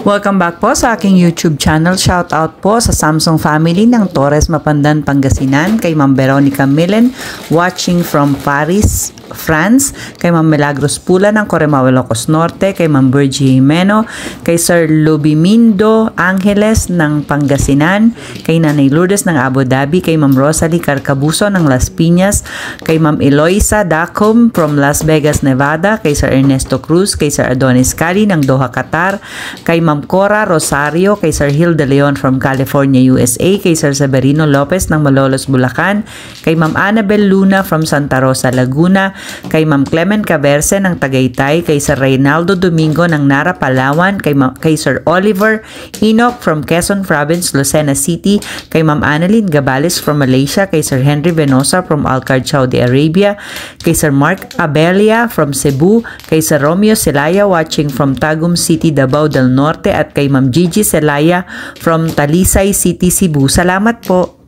Welcome back po sa aking YouTube channel. Shout out po sa Samsung family ng Torres Mapandan, Pangasinan, kay Ma'am Veronica Milen watching from Paris, France, kay Ma'am Milagros Pula ng Corremao, Ilocos Norte, kay Ma'am Virgie Jimeno, kay Sir Lubimindo Angeles ng Pangasinan, kay Nanay Lourdes ng Abu Dhabi, kay Ma'am Rosalie Carcabuso ng Las Piñas, kay Ma'am Eloisa Dacom from Las Vegas, Nevada, kay Sir Ernesto Cruz, kay Sir Adonis Cali ng Doha, Qatar, kay Ma'am Cora Rosario, kay Sir Gil de Leon from California, USA, kay Sir Severino Lopez ng Malolos, Bulacan, kay Ma'am Annabel Luna from Santa Rosa, Laguna, kay Ma'am Clement Caberce ng Tagaytay, kay Sir Reynaldo Domingo ng Nara, Palawan, kay Sir Oliver Enoch from Quezon Province, Lucena City, kay Ma'am Annalyn Gabales from Malaysia, kay Sir Henry Venosa from Alcard, Saudi Arabia, kay Sir Mark Abelia from Cebu, kay Sir Romeo Celaya watching from Tagum City, Davao del Norte, at kay Ma'am Gigi Celaya from Talisay City, Cebu. Salamat po.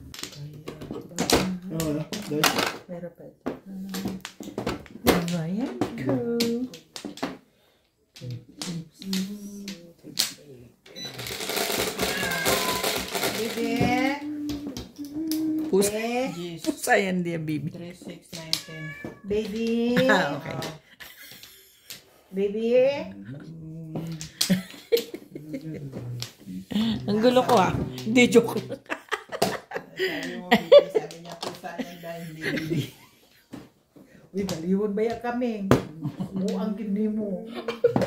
Pusayan dia, baby. 3, 6, 9, 10. Baby. Okay. Baby. Ang gulo ko Hindi, joke. Sabi niya pusayan dahil baby. Uy, baliwon ba yan kami? Ang gini mo.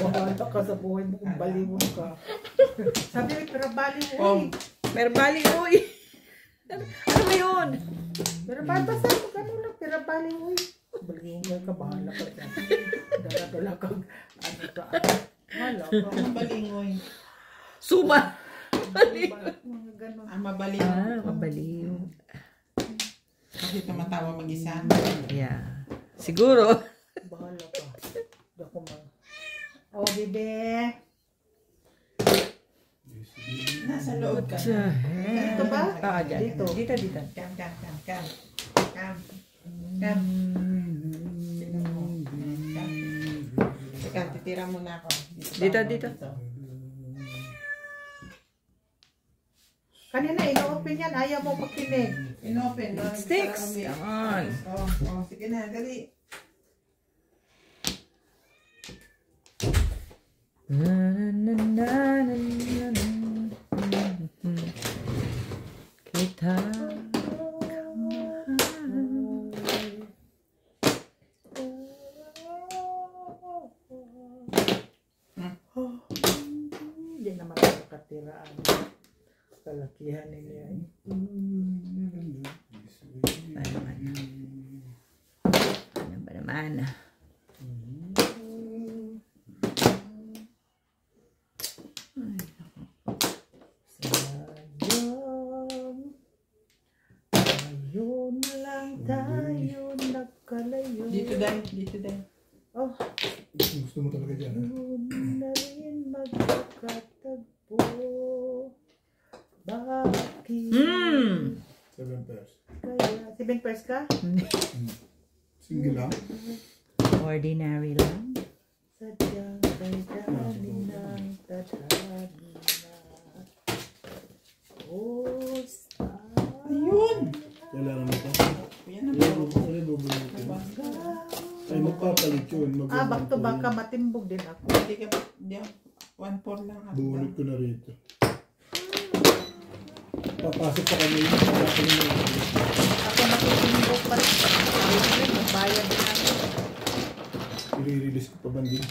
Wala ka sa buhay mo kung baliwon ka. Sabi niya, pero baliwon. Pero bali, uy. Ano ba yun? Pero basta mo ka lang, pero baliwon. Baliwon ka, bahala ka dyan. Dala-dala kang ano ka. Wala ka. Mabalingoy. Suma. Mabaliw. Mabaliw. Kasi tumatawa mag-isa. Yeah. Siguro. Bahala ka. Dako mo. Oh, bebe. Nasa loob ka. Dito ba? Dito. Dito. Kam. Teka, titira muna ako. Dito. Kanina, ino-open yan. Ayaw mo makinig. Inopen. Sticks. Come on. Sige na, dali. Kita. Hindi naman nakatiraan. Kalakihan nila yan. Ano ba naman? Ayun lang tayo nagkalayo. Dito dahil. Oh. Gusto mo talaga dyan, ha? Ayun na rin magkakatagpo. Bakit? 7 pairs. Kaya, 7 pairs ka? Single lang? Ordinary lang. Sadyang kay dami ng tadhana. Oh, Ayun! Kailangan mo ito? Yan ang Ay, bubulong ito. Ay, magpapalit yun. back to back ka, matimbog din ako. Hindi ka pa. 1-4 lang ako. Buulit ko na rito. Papasok pa kami yun. Ako natitimbog pa rin. Magbayad din ako. I-release ko pa banding.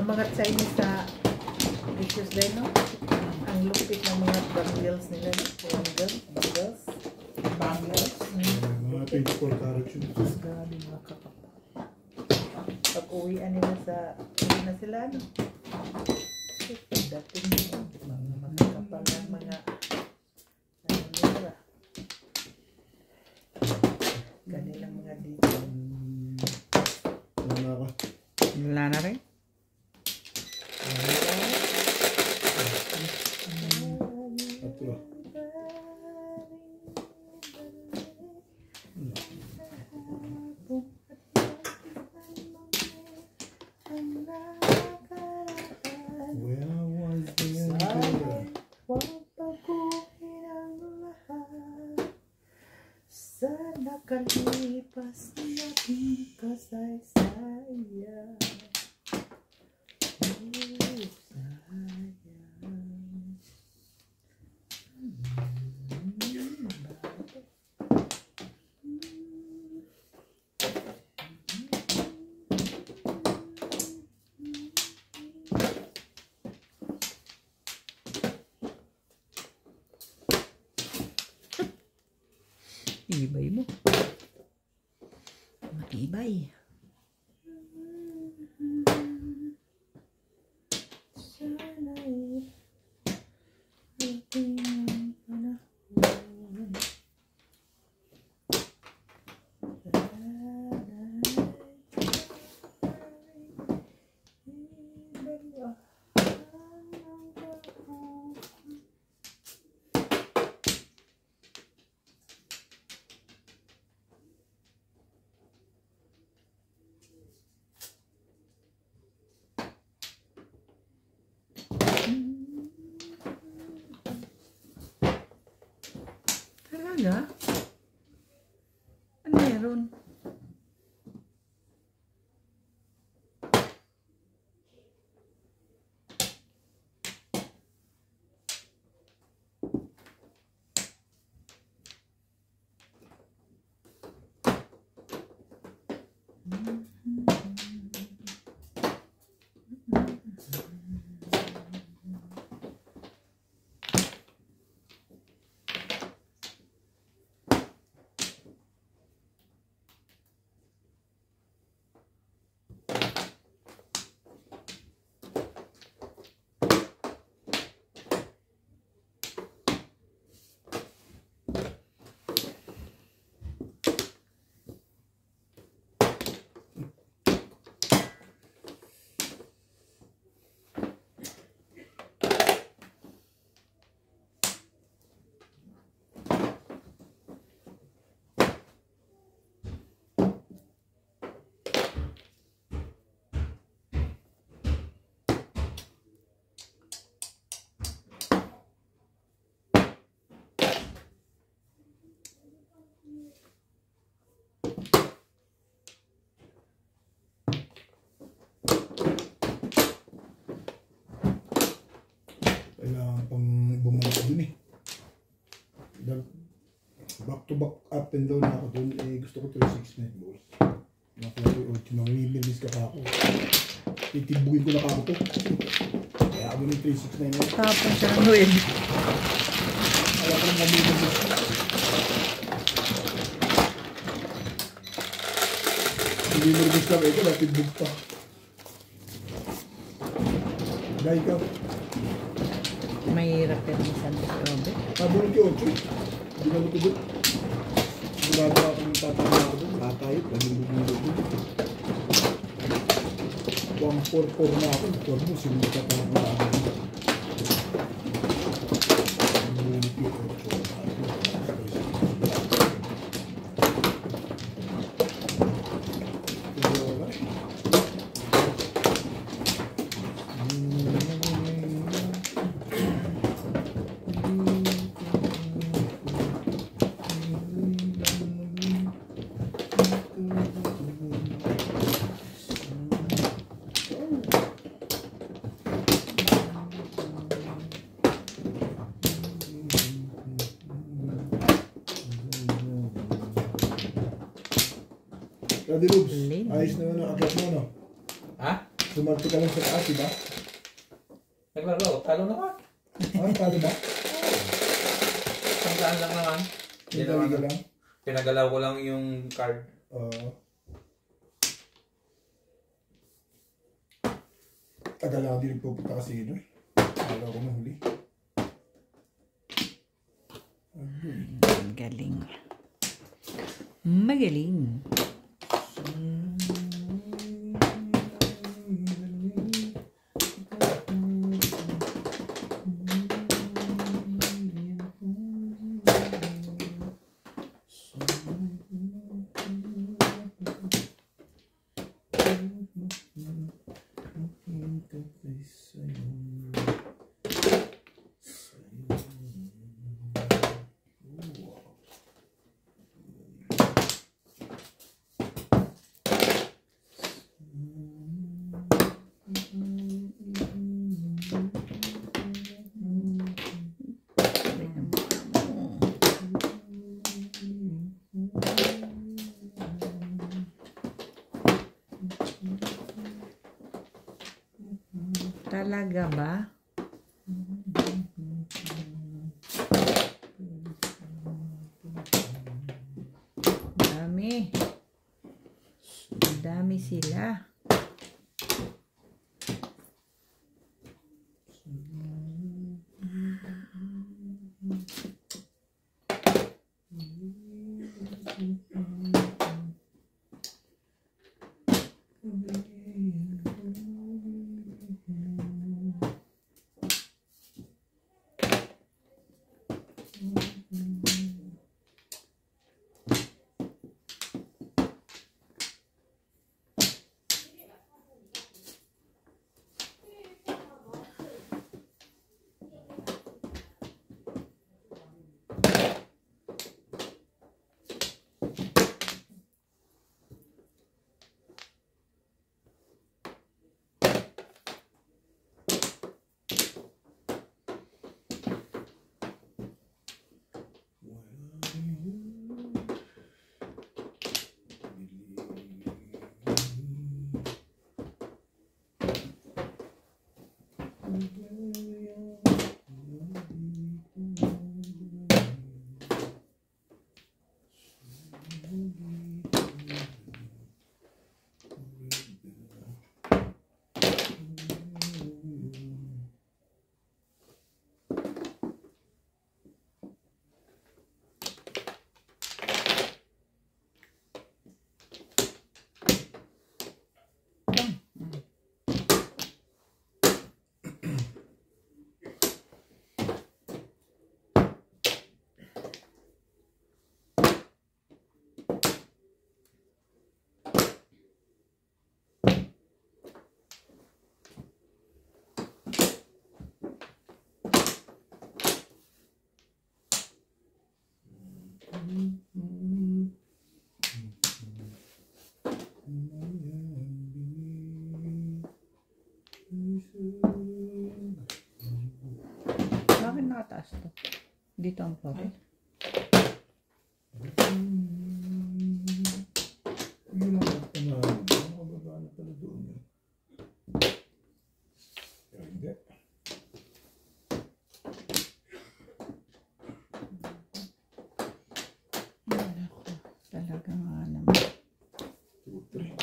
Mga Chinese na dishes din, no? Ang lupit ng mga bangles nila. Bangles. Bangles. Mga 24 karat yun. Grabe mga kakapal. pag-uwian nila uwi na sila, no? Dating mga makakapal ng mga nila. Kanilang mga dito. Wala ka. Wala na rin. Tatlo. Where was the emperor? Huwag baguhin ang lahat sa nakalipas nating kasaysayan. Ibay mo. Matibay. Talaga? Ano meron? Kailangan pang bumalik dun eh. Back to back up and down ako dun. Eh, gusto ko 3-6 net balls. Nakuha ko 8. Nangimilis ka pa ako. Titibugin ko na ka ako to. Kaya ako ng 3-6 na yun. Tapos siya ng win. Kaya ko nang namimilis. Hindi mo rin lang ito. Natibug pa. Dahil ka. Mahirap yan minsan si Robert. Nabulog yung 8. Hindi na matubot. Gumagawa ko ng tatama ako doon. Tatayot. Nalulog doon. 1-4-4 na ako. 4 mo. Sinunod ka pa na ako. Nabulog yung 8. Daddy Lubs, ayos na yun ang agat mo, no? Ha? Sumarte ka lang sa taas, diba? Naglaro, talo naman. Ah, talo ba? Sandaan lang naman. Hindi Pinagalaw naman. ka lang? Pinagalaw ko lang yung card. Tagal ako din nagpupunta kasi yun eh. Akala ko mahuli. Galing. Magaling. Talaga ba? Dami. Dami sila. Bakit nakataas to? Dito ang profit. Yun ang pagpanahan. Makababa na pala doon yun. Pero hindi. Talaga nga naman. 2, 3.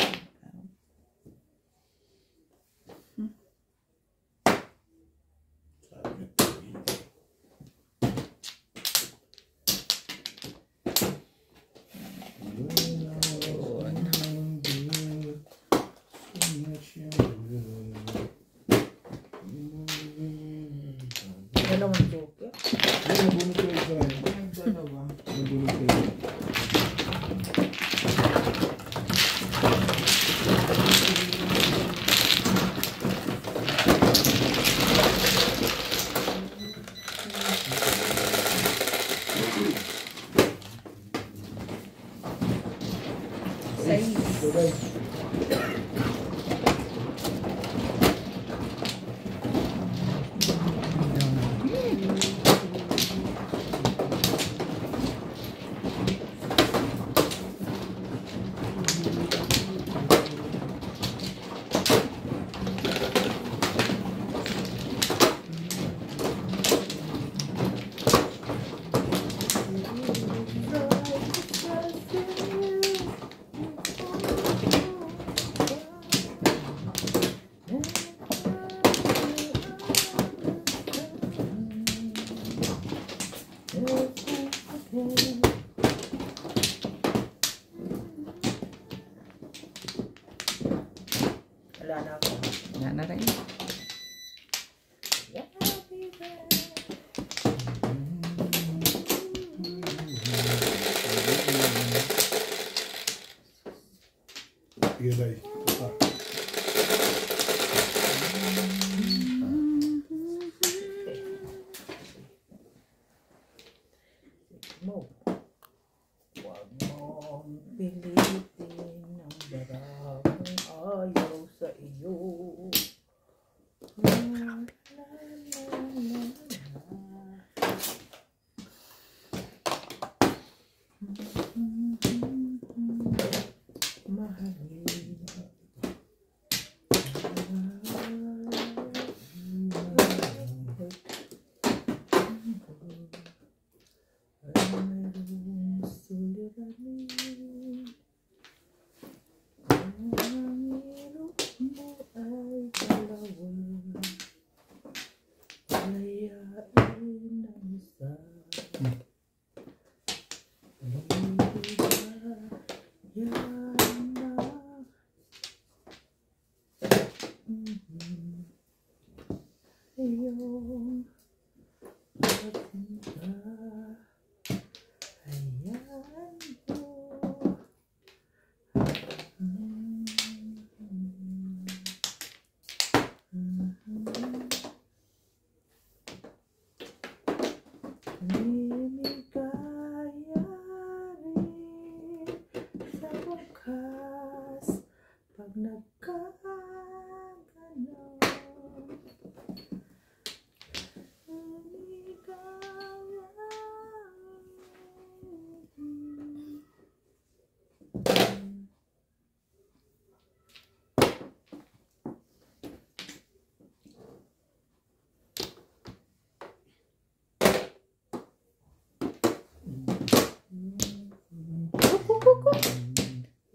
Sabi niya, 2, 8. Dalawang joker. Nabunod ko isa. Dalawa. Nabunod ko isa. Sige, Day. Mo. Huwag mong pilitin ang maraming ayaw sa iyo. Mahalin.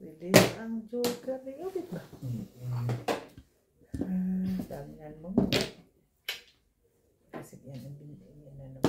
Pwede ang joker ni Obit ba? Damihan mo. Kasi yan ang binigyan na naman.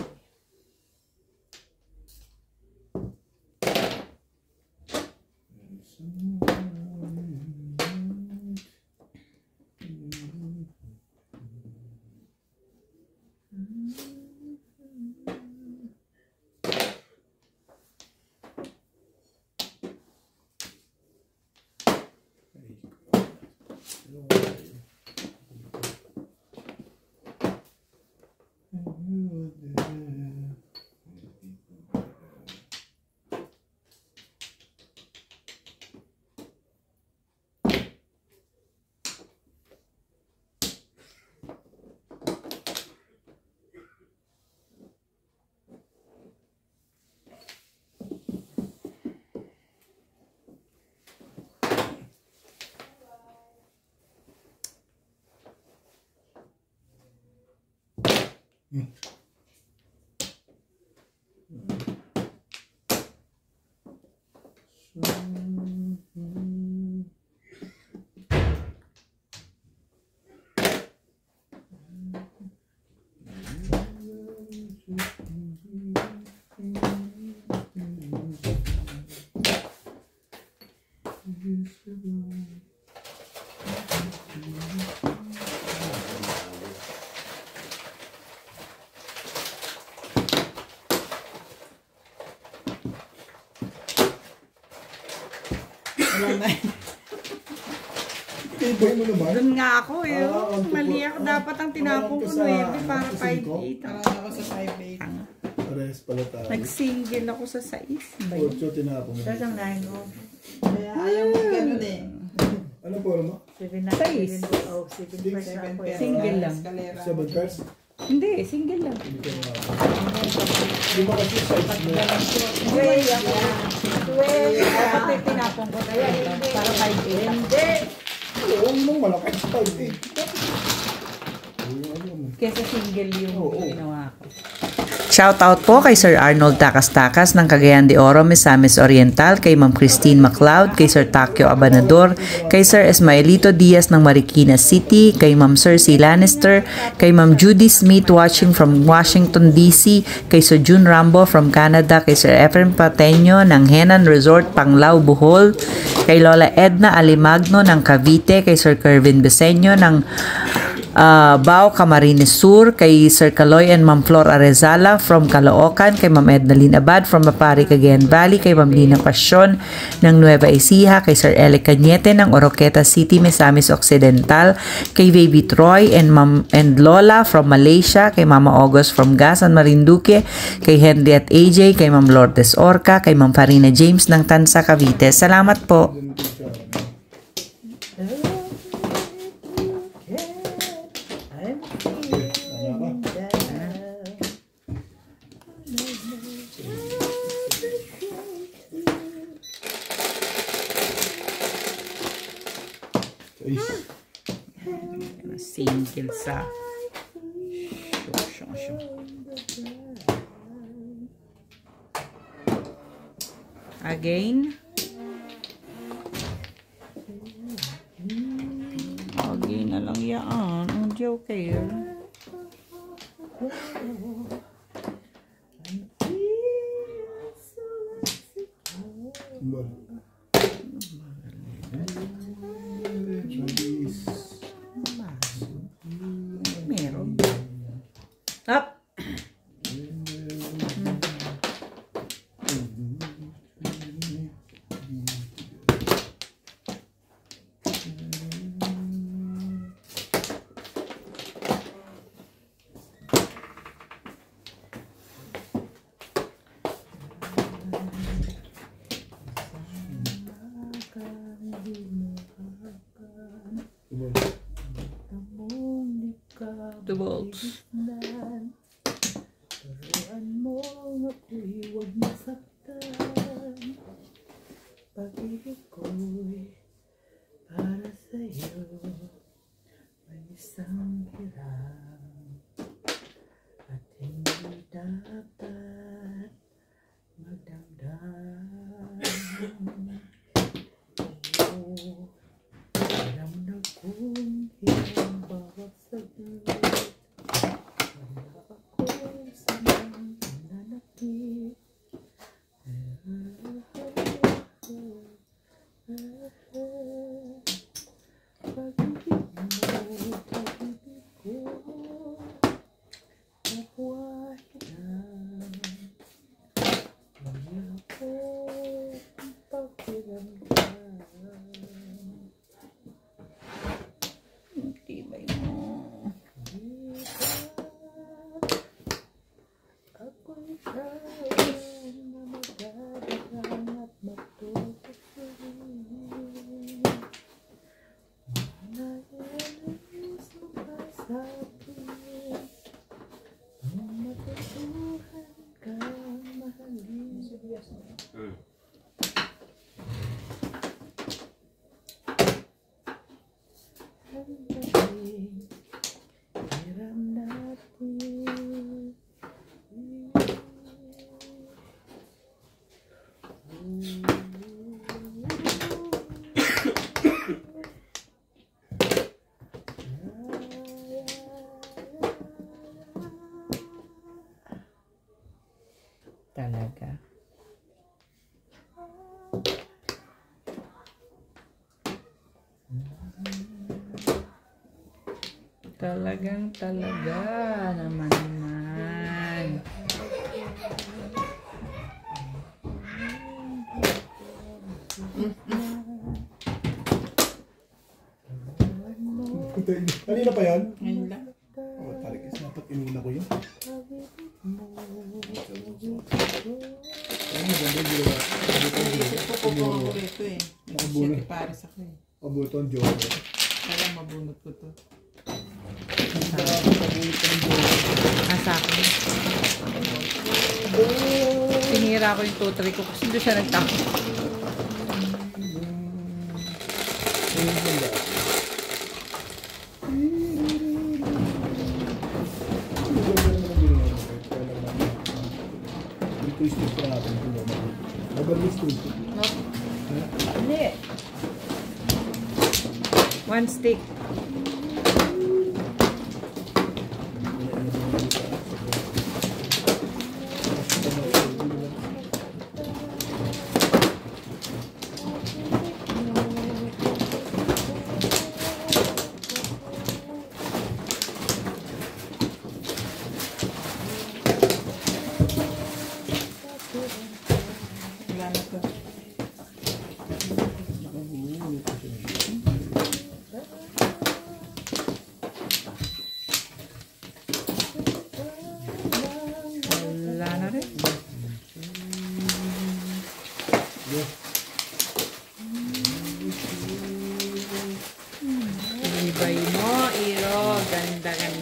Tibay mo naman. Doon nga ako eh. Ah, Mali ako. Dapat ang tinapon ko 9 para 5-8. Parang ako sa 5'8". Pares pala tayo. Nag-single ako sa 6. Ba yun? 8 tinapon mo. Tapos ang 9 mo. Kaya ayaw mo ganun eh. Ano po mo? 7 na. 6. 7 oh, 7 first na ako. Single lang. 7 pairs? Hindi, single lang. Hindi ko na. Hindi mo kasi size mo. 12 ako. 12. Dapat tinapon ko kaya. Para 5-8. Hindi. Oo, nung malaki style eh. Kesa single yung ginawa ko. Shoutout po kay Sir Arnold Takas-Takas ng Cagayan de Oro, Misamis Oriental, kay Ma'am Christine MacLeod, kay Sir Takyo Abanador, kay Sir Esmaelito Diaz ng Marikina City, kay Ma'am Cersei Lannister, kay Ma'am Judy Smith watching from Washington DC, kay Sir June Rambo from Canada, kay Sir Efren Pateño ng Henan Resort, Panglao, Bohol, kay Lola Edna Alimagno ng Cavite, kay Sir Kervin Beseño ng Bao Camarines Sur, kay Sir Caloy and Ma'am Flor Arezala from Caloocan, kay Ma'am Ednaline Abad from Mapari, Cagayan Valley, kay Ma'am Lina Pasyon ng Nueva Ecija, kay Sir Ele Cañete ng Oroqueta City, Misamis Occidental, kay Baby Troy and Ma'am and Lola from Malaysia, kay Mama August from Gasan, Marinduque, kay Henry at AJ, kay Ma'am Lourdes Orca, kay Ma'am Farina James ng Tansa, Cavite. Salamat po. Single sa again na lang yan. Hindi okay. Meron. Up. The balls. Turuan mo ako'y huwag masaktan. Pag-ibig ko'y para sa'yo may isang hirap at hindi dapat magdamdam. Alam na kong hirap bawat saglit. Talaga. Talagang talaga naman. Kanina pa yan? Ngayon lang. Oh, talaga. Dapat inuna ko yun. Naisip ko po ito eh. Nakabunot. Siyete pares ako eh. Pabuton, Joker. Kaya mabunot ko to. Nasa akin. Sinira ko yung totally ko kasi doon siya nagtako. Twisted pa natin. Mag-twisted. Hindi. One stick.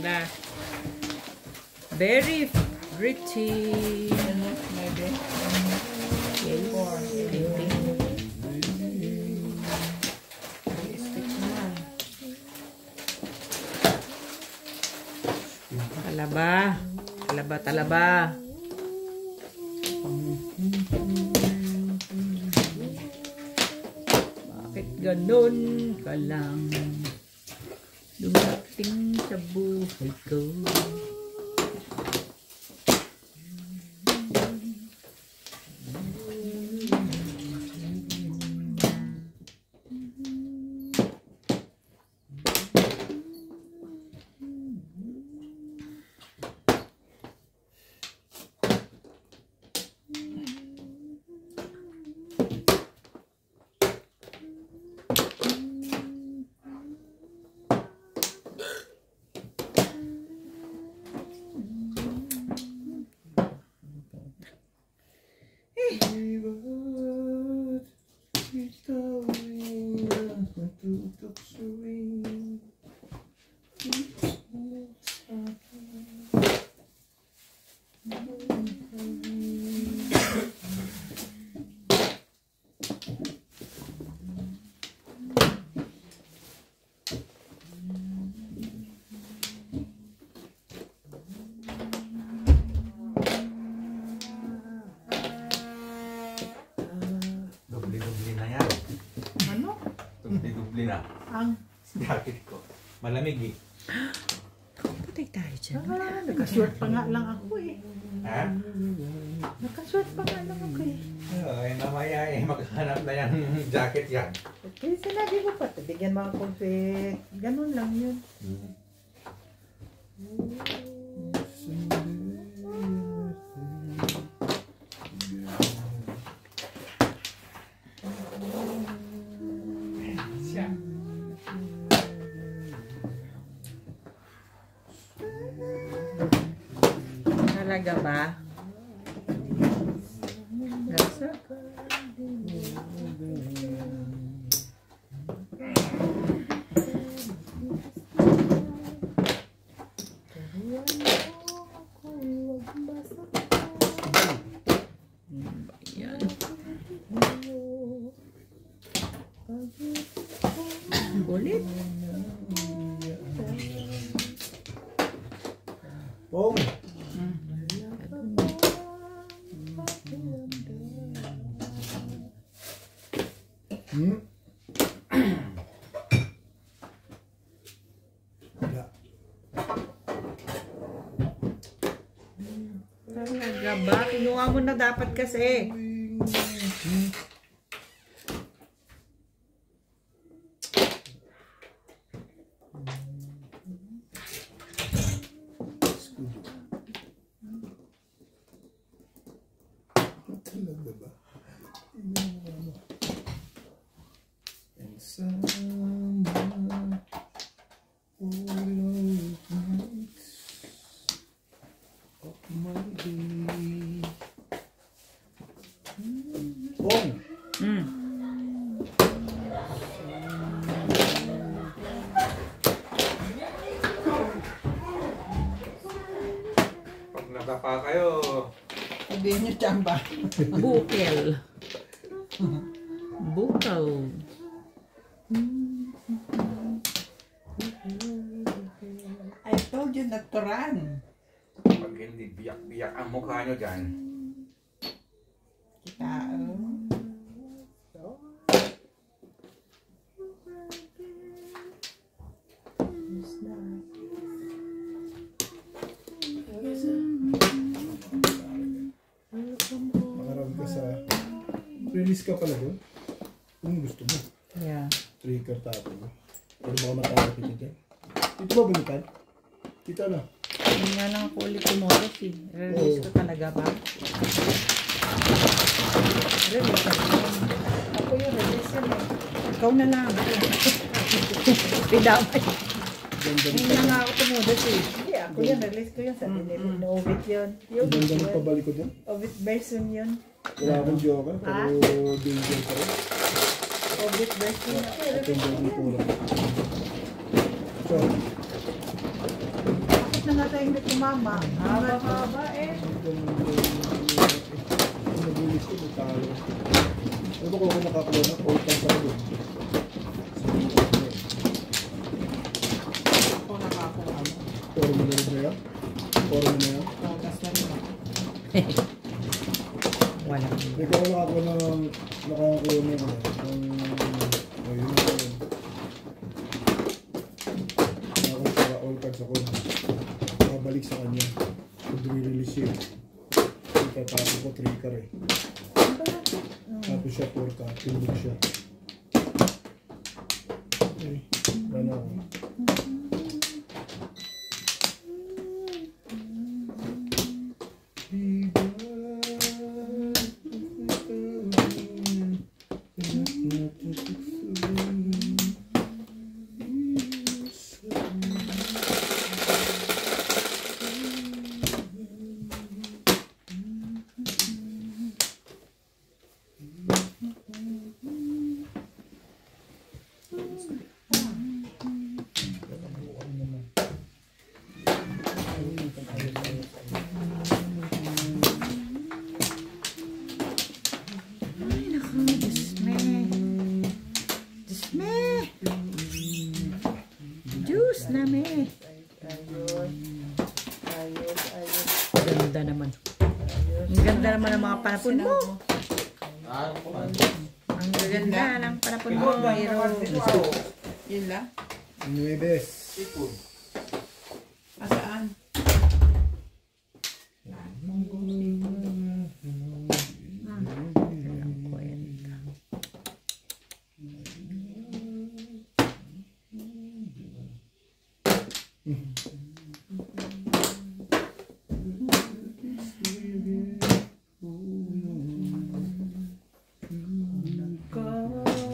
ganda. Very pretty. Ano, maybe. Yes. Painting. Stitch naman. Talaba. Talaba, talaba. Bakit ganun ka lang dumating sa buhay ko? Dubli-dubli na yan. Ano? Dubli-dubli na. Ang Jacket ko. Malamig eh. Patay tayo dyan. naka-short pa nga lang ako eh. Ha? Naka-short pa nga lang ako eh. Ay, namaya eh. Maghanap na yan jacket yan. Okay, sinabi ko pa, bigyan mo ako ganun lang yun. Siya. Talaga ba? Gasa? Yan. Ulit. Pong! Hmm? Wala. Talaga ba? Kinuha mo na dapat kasi. Talaga ba? And someone of my day. Pong! Pag natapa kayo, Sabihin niyo tsamba. Bukel. Bukel. I told you not to run. pag hindi biyak-biyak ang mukha nyo dyan, Kita, Makarami ka sa... Release ka pala doon? Kung gusto mo. Yeah. Trigger tapo mo. Pero baka matawag kita dyan. Dito ba balikan? Dito na. Hindi nga lang ako ulit tumulog eh. Release ko talaga ba? Release ko. Ako yung release yun eh. Ikaw na lang. Pidamay. Ganda Hindi na nga ako tumulog eh. Hindi, ako yung release ko yun. Sabi nila, no-ovit yun. Yung Ganda ng pabalik ko dyan. ovit version yun. Wala akong joker, pero danger pa rin. Ovit version ako. At yung danger ko lang. So, na nasa hindi kumama. Haba eh. Nag-release ko, may talo. Ano ba kung ako nakakuha na? All time pa doon. Ako nakakuha mo. Poro mo na rin na yan? Poro mo na yan? Todas na rin. Wala. May kung ako nakakuha na nakakuha na yan. Ayun na yun. Nakakuha sa all cards ako. Nakabalik sa kanya. Pag re-release yun. Tapos ko 3 car eh. Tapos siya 4 car. Tinulog siya. Okay. Wala ako. Juice na me. Ganda naman. Ang ganda naman ng mga panapon mo. Ang ganda ng panapon mo. Yun lang? Nueves. Seafood. Asaan?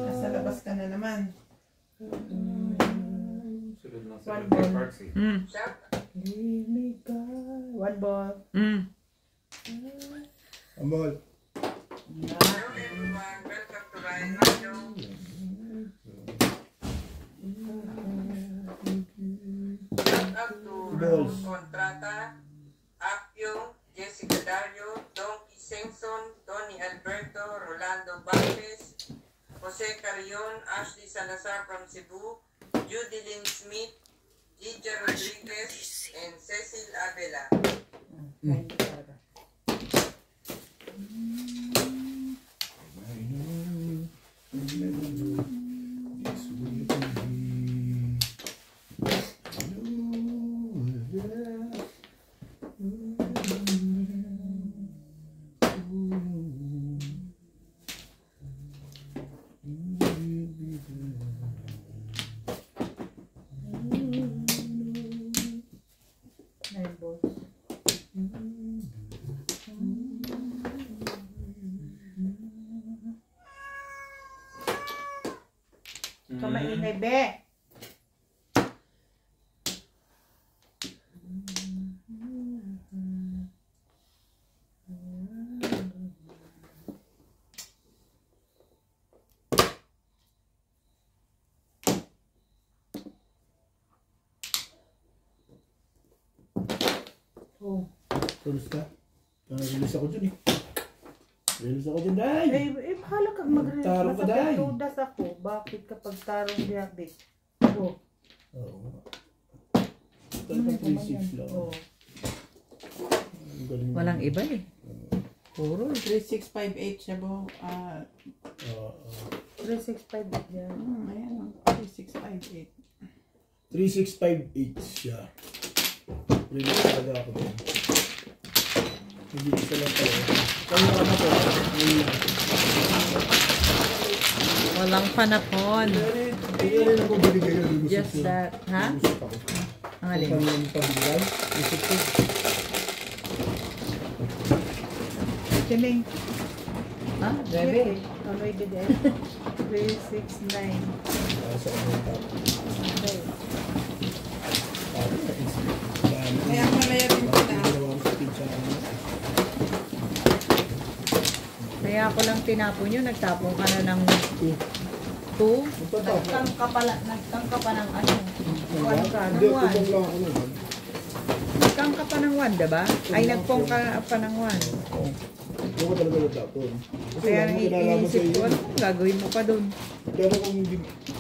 Nasa labas ka na naman. Sunod ng One 7 parts eh. Leave me God. One ball. Ambol. Balls. Contrata, Apio, Jessica Dario, Donkey Simpson, Tony Alberto, Rolando Valdez, Jose Carrion, Ashley Salazar from Cebu, Judy Lynn Smith, Gija Rodriguez, and Cecil Abela. Nine balls. Kamaingay, be. Oh. Tulus ka? Release ako dyan eh. Release ako dyan, Day! Bahala kang mag-release. Tarong ka, Day. Masakit tudas ako. Bakit kapag tarong diakdik? Oh. Oo. Talagang 3-6 lang. Oh. Ang galing. Walang iba eh. Puro. 3658 siya po. 365 yan. Ayan. 3658. 3658 siya. Release talaga ako dyan. Hindi isa lang pala. Kaya naman ako. Walang panapon. Kaya rin ako binigay yung lulusot Just ko. that. Ha? Lulusot ako. Ang alin? Kung yung pabigay, lusot ko. Kining. Ha? Bebe? Ano yung bigay? 369. Sa ano yung tao. Okay. Kaya malaya din ko na. Kaya ako lang tinapon yun. Nagtapon ka na ng 2. Nagtangka pa ng ano. Hindi, tubang lang ako naman. Nagpang ka pa ng 1, diba? Ay, nagpong ka pa ng 1. Oo. Huwag ko talaga natapon. Kasi Kaya wala mo kinalaman sa iniisip ko, iyo. ano gagawin mo pa doon? Pero kung hindi,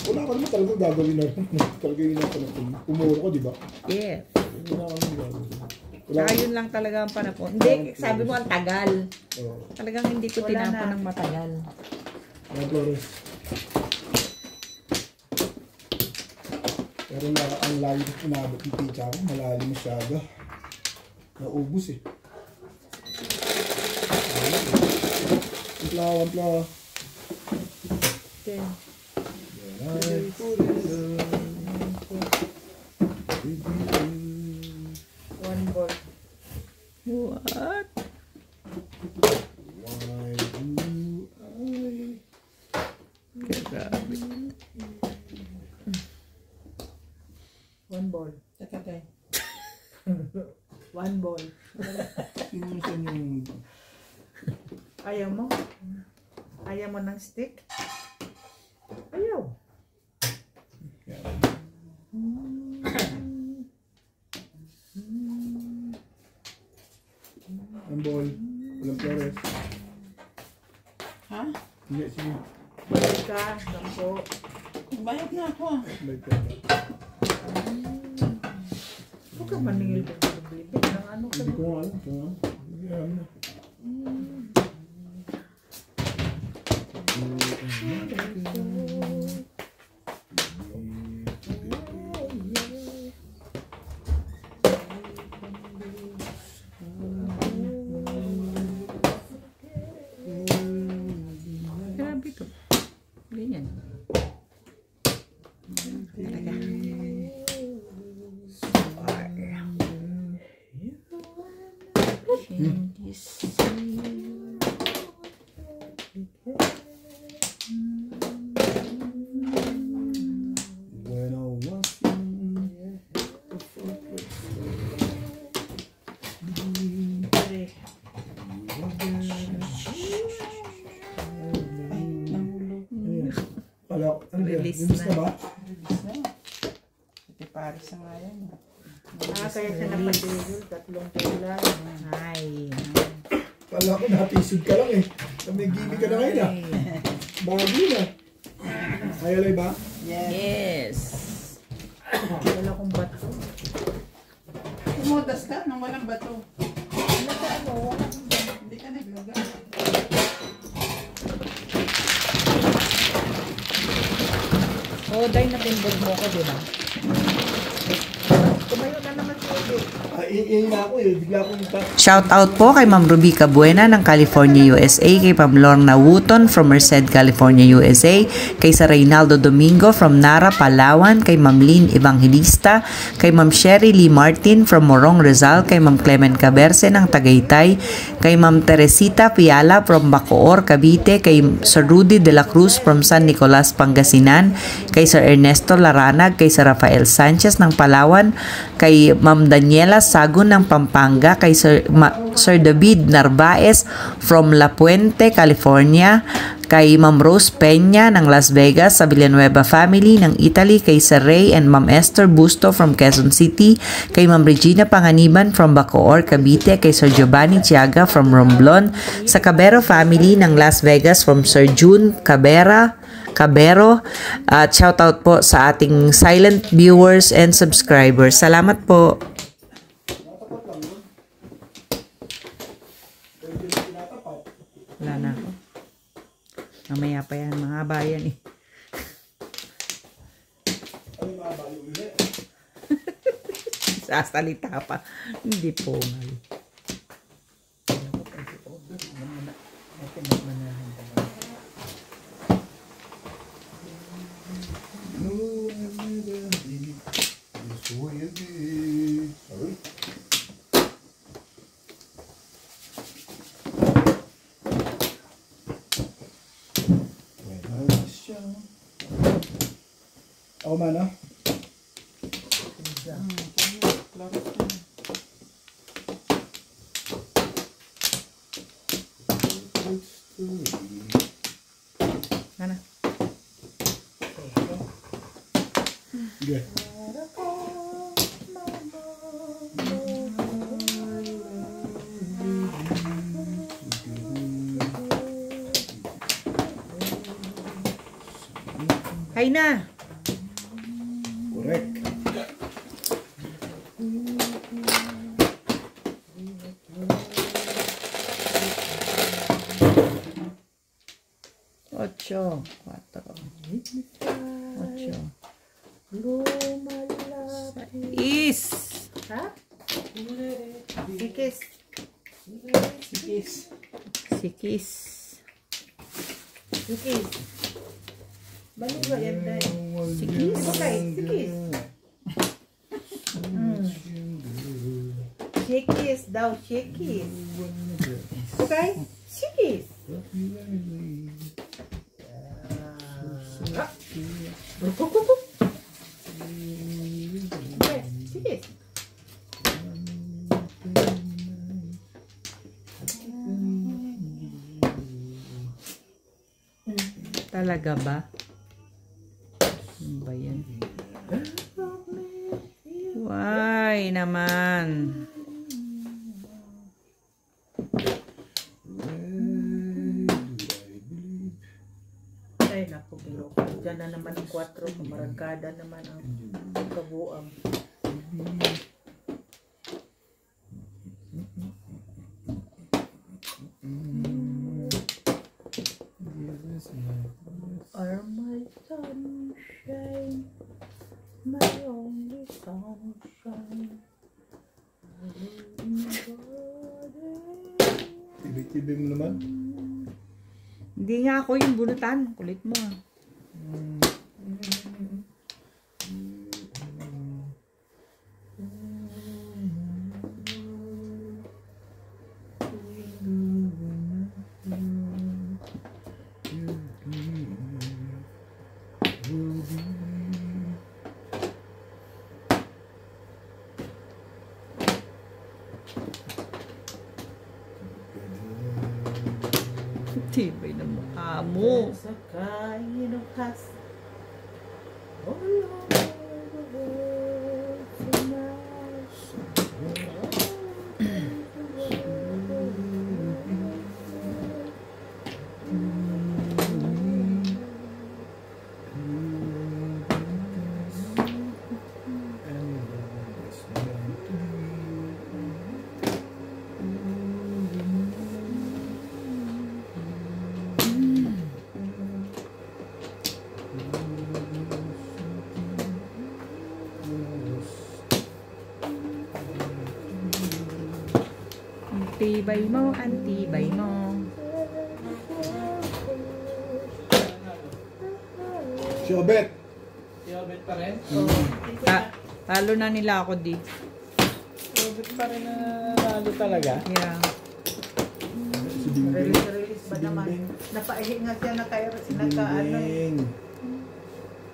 wala ka naman talaga gagawin na talaga yun ang panapon. Pumuro ko, di ba? Yeah. Wala ka naman gagawin. Wala Saka yun lang talaga ang panapon. Hindi, sabi mo ang tagal. Oo. Talagang hindi ko tinapon ng matagal. Mga Flores. Pero ang layo na inabot ng pizza ko, malalim masyado. Naubos eh. Wampla. Okay. One ball. What? Why do I? Grabe. One ball. Tatay. One ball. Pinusan yung... Ayaw mo? Ayaw mo ng stick? Ayaw. Ang ball. Walang Flores. Ha? Hindi, sige. Balik ka. Sampo. Bayad na ako ah. Balik ka. Huwag ka maningil ko sa bibig. Nang ano ka Hindi ko nga alam. Kung ano. Hindi alam na. Grabe to. Ganyan. Talaga. Hindi When I was Ay, nahulog. Kala ko, ano ba? Release Release na. na ba? Bilis na. Ate Paris na nga yan. Ah, kaya siya napatigil. Tatlong pula. Ay. Kala ko napisod ka lang eh. May gimmick ka na ngayon ah. Bago na. Ayalay ba? Yes. Yes. Wala akong bato. Umudas ka nang walang bato. Ano ka ano? Wala akong bato. Hindi ka naglaga. Oh, dahil napindog mo ko, di ba? Tumayo na naman si Ede. Iingin na ako eh. Bigla akong Shout out po kay Ma'am Ruby Cabuena ng California, USA, kay Ma'am Lorna Wooton from Merced, California, USA, kay Sir Reynaldo Domingo from Nara, Palawan, kay Ma'am Lynn Evangelista, kay Ma'am Sherry Lee Martin from Morong, Rizal, kay Ma'am Clement Caberce ng Tagaytay, kay Ma'am Teresita Piala from Bacoor, Cavite, kay Sir Rudy de la Cruz from San Nicolas, Pangasinan, kay Sir Ernesto Laranag, kay Sir Rafael Sanchez ng Palawan, kay Ma'am Daniela Sagun ng Pampanga, kay Sir David Narvaez from La Puente, California, kay Ma'am Rose Peña ng Las Vegas, sa Villanueva family ng Italy, kay Sir Ray and Ma'am Esther Busto from Quezon City, kay Ma'am Regina Panganiban from Bacoor, Cavite, kay Sir Giovanni Tiaga from Romblon, sa Cabero family ng Las Vegas from Sir June Cabero, at shoutout po sa ating silent viewers and subscribers. Salamat po. Wala na ako. Mamaya pa yan, mga bayan eh. Sasalita pa. Hindi po nga. Ako man ah. Nana. Sige. Kain na. Correct. Ocho. 4. 8. Is. Ha? Sikis. Sikis. Sikis. Sikis. Balik ba yan tayo? Sikis. Okay, sikis. Sikis daw, sikis. Okay? Sikis. Okay, sikis. Talaga ba? Ano ba yan? Why naman? Ay, naku, bilo. Diyan na naman ang 4. Kamaragkada naman ang kabuang. Are my sunshine, my only sunshine. Tibig-tibig mo naman. Hindi nga ako yung bunutan. Kulit mo ah. Tibay na mukha mo. Sa kain of has all over the world tonight. Antibay mo, antibay mo. Shobet! Yobet pa rin? Talo na nila ako di. Yobet pa rin na nalo talaga? Yeah. Si Bingbing. Release ba naman? Napaihi nga siya naka-ano.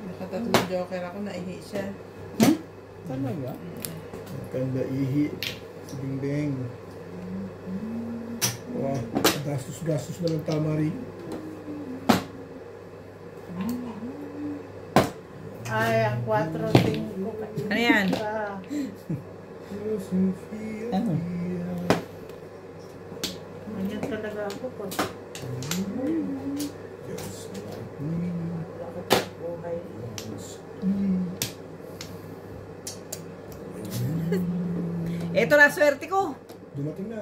Nakatatlong joker ako, naihi siya. Talaga? Kanda ihi. Si Bingbing. Wow, gastos-gastos na lang tama rin. Ay, ang 4 ting ko. Ano yan? Ano? Ganyan talaga ako po. Buhay. Ito na swerte ko. Dumating na.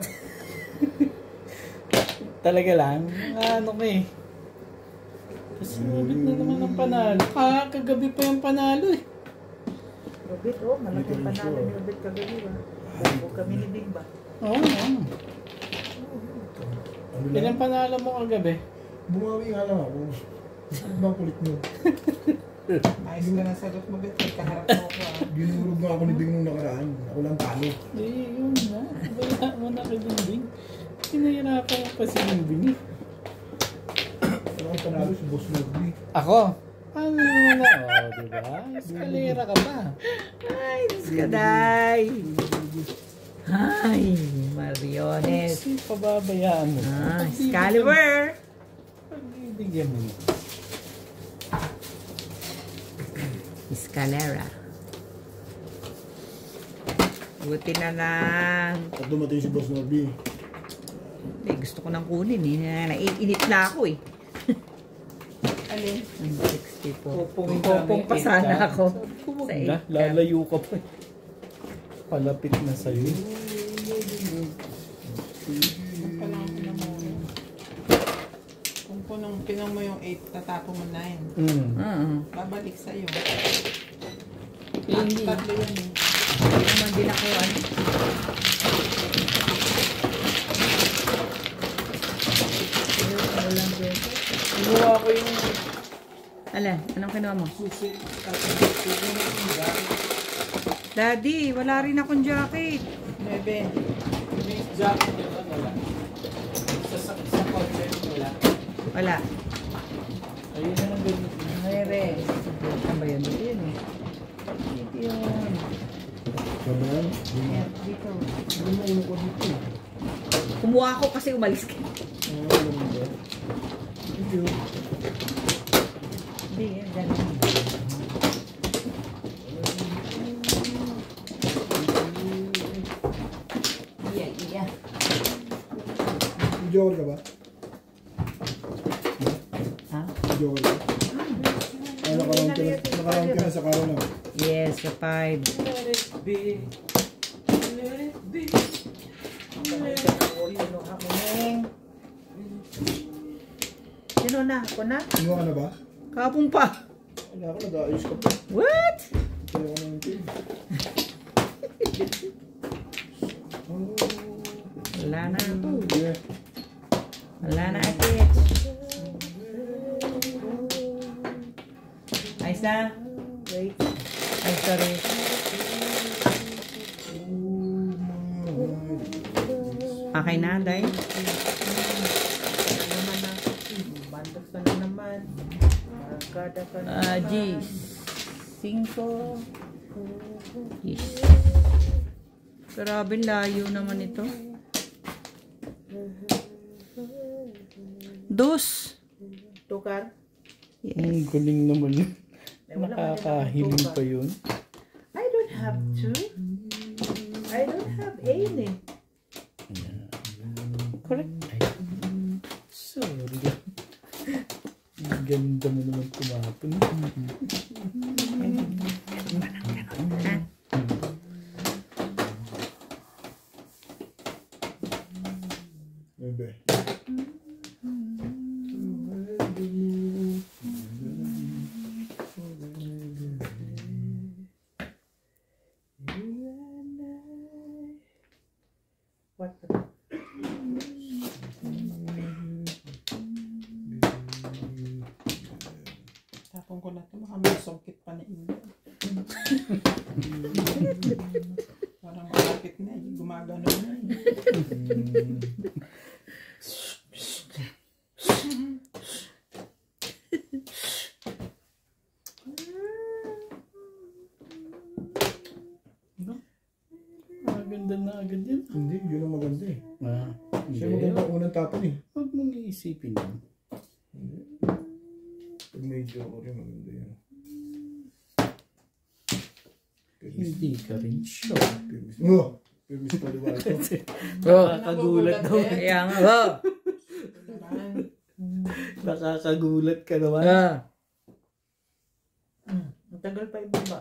Talaga lang? Ano ko eh. Kasi Yobet na naman ang panalo. Kagabi pa yung panalo eh. Robit, oh, malaking panalo ni Robit kagabi ba? Huwag kami ni Big ba? Oo. Ano lang? Ilang panalo mo kagabi? Bumawi nga lang ako. Ano bang kulit mo? Ayos ka na sagot mo, Bet. Kaharap mo ako ah. Ginurog nga ako ni Bing nung nakaraan. Ako lang talo. Eh, yun na. Wala mo na kay Bingbing. Pinahirapan mo pa si Bingbing eh. Pero ang panalo si Boss Mowgli. Ako? Ano naman na? Oo, diba? Eskalera ka pa. Ay, Diskaday. Ay, Mariones. Kasi pababayaan mo. Excalibur. Pagbibigyan mo. Escalera. Buti na lang. At dumating si Boss Mowgli. Gusto ko nang kunin eh. Naiinit na ako eh. Alin? 160 po. Popong pa sana ako. Sa Lalayo ka pa. Palapit na sa'yo. Kung pinang mo yung 8, tatapon mo 9. Babalik sa'yo. Hindi. Tatlo yan eh. Hindi naman din ako Kinuha ko yung Ala, anong kinuha mo? susi. Daddy, wala rin akong jacket. 9. May jacket yun, wala. Sa content, wala. Wala. Ayun na lang ganun. Mayre. Saan ba yun? Dito yun eh. Dito yun. Kaman, Ayan, dito. ano ko dito? Kumuha ako kasi umalis ka. Hindi, yan. Ganun. Iya. Joker ka ba? Ha? Joker ka? Ay, nakaroon ka na sa karo na. Yes, sa 5. Let it be. Let it be. Sino na? Ako na? Kinuha ka na ba? Kapong pa. Wala ako, nag-aayos ka pa. What? Kaya ko ng team. Wala na ako. Yeah. Wala na akit. Ayos na? Wait. Ay, sorry. Okay na, Day? Bandos ka na naman. Markada ka na naman. Gis. 5. Gis. Grabe, layo naman ito. 2. Tukar. Ang galing naman yun. Wala ka Nakakahiling na pa yun. I don't have to. I don't have any. Correct. Ay. Sorry. Ang ganda mo naman tumapon. Bebe. What? Tapon ko na ito. Baka may sungkit pa na India. Parang malapit na eh. Gumagano na eh. Maganda na agad yan. Hindi, yun ang maganda eh. Siya Hindi. maganda ang unang tapon eh. Huwag mong iisipin yan. Pag may joker, maganda yan. Hindi ka rin sure. Oh! Permis pa diba ito? Nakakagulat daw. Kaya nga. Oh. Nakakagulat ka naman. Matagal pa ibaba.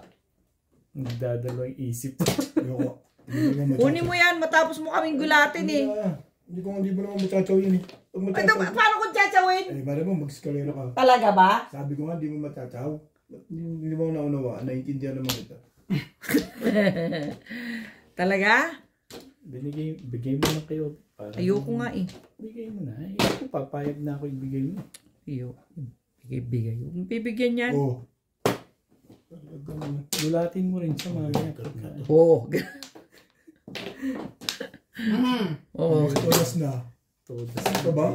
Nagdadalawang isip. Ayoko. Hindi mo Kunin mo yan, matapos mo kaming gulatin eh. Hindi mo naman machachaw yun eh. Pag Ay, machachaw, paano kung tsatsaawin? eh, mara mo, mag-skalera ka. Talaga ba? Sabi ko nga, hindi mo machachaw. Hindi mo naunawa. Naiintindihan naman kita. Talaga? Bigay mo na kayo. Para Ayoko nga eh. Bigay mo na. Ayoko, papayag na ako ibigay mo. Ayoko. Bigay. Huwag mong bibigyan yan. Oo. Gulatin mo rin sa mamaya. Oo. Oo. Oras na. Todas Ito ba?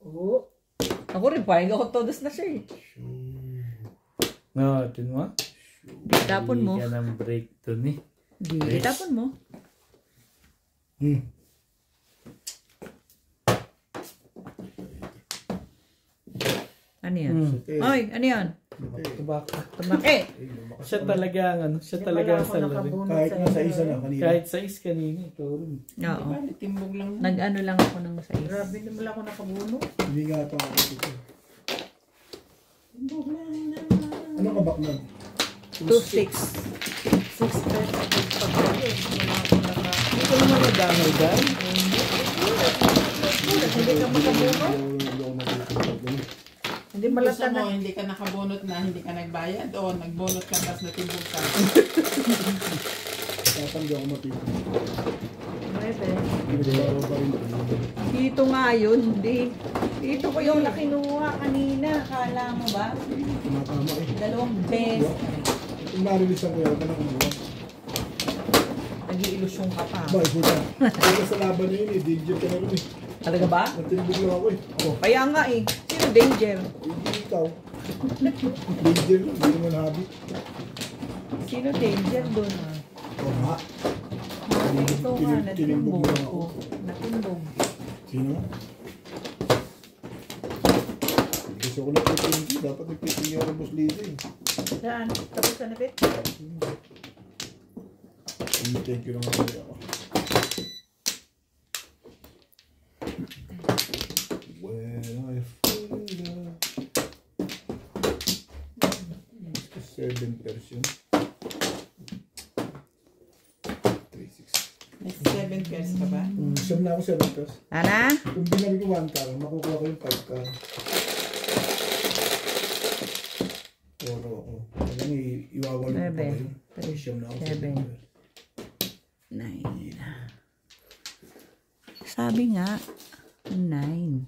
Oo. Ako rin, pahing ako todos na siya eh. No, tin mo? Tapon mo. Hindi ka ng break dun eh. Di, tapon mo. Ano yan? Eh, Oy, ano yan? Tubako. Tumaki! Siya talaga ang ano, siya talaga ang salari. kahit nasa isa na kanina. Kahit size kanina, ito rin. Oo. Timbog lang. Nag-ano lang ako ng sais. Grabe naman ako nakabunot. Hindi nga ito ako dito. Ano ka back nun? 2-6. 6 times ako pag-alis. Wala ako naka... Hindi ko naman nadamay dahil. Hindi ka makabunot. Hindi ako natutulog. Hindi Gusto malata mo, na. hindi ka nakabunot na hindi ka nagbayad o nagbunot ka tapos natimbog ka. Tapang di ako matipid. Pwede. Hindi ko pa rin. Dito nga yun, hindi. Dito ko yung nakinuha kanina. Kala mo ba? Tumatama eh. 2 beses. Kung narilisan ko yan, ka na kumuha. Nag-iilusyon ka pa. Ba, puta. Kaya sa laban na yun eh, danger ka na rin eh. Talaga ba? Natinibig lang ako eh. Ako, Kaya nga eh. Sino danger? hindi ikaw. Danger lang, hindi naman habit. Sino danger doon? Oo nga. Ito nga, Tinimbog natimbog lang ko. ako. Natimbog. Sino? Gusto ko na pitingi. Dapat nagpitingi ako ng boss Lito eh. Saan? Tapos sa napit? Thank you lang ako. When I feel love. 7 version. 3-6. May 7 pairs ka ba? Siyam na ako 7 pesos. Ana? Kung binali ko 1 car, makukuha ko yung 5 car. Oro ako. Alam iwawalo ko pa 9, kayo. Siyam na ako 7. 7 pesos. 9. Sabi nga, 9.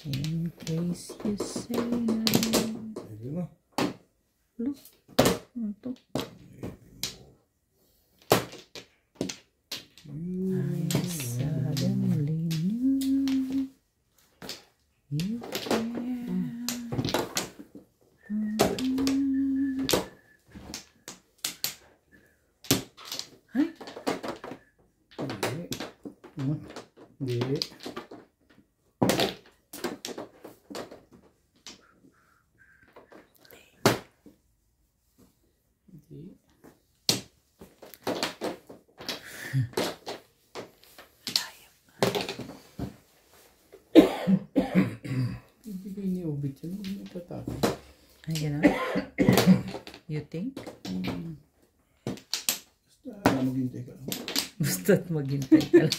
In case you say 9. Ayun na. Look, ano to? I suddenly knew you care. Ay, Hindi. Hindi. Ibigay ni Obit yun. Hindi nagtatapos. ay gano'n? You think? Basta maghintay ka lang. Basta't maghintay ka lang.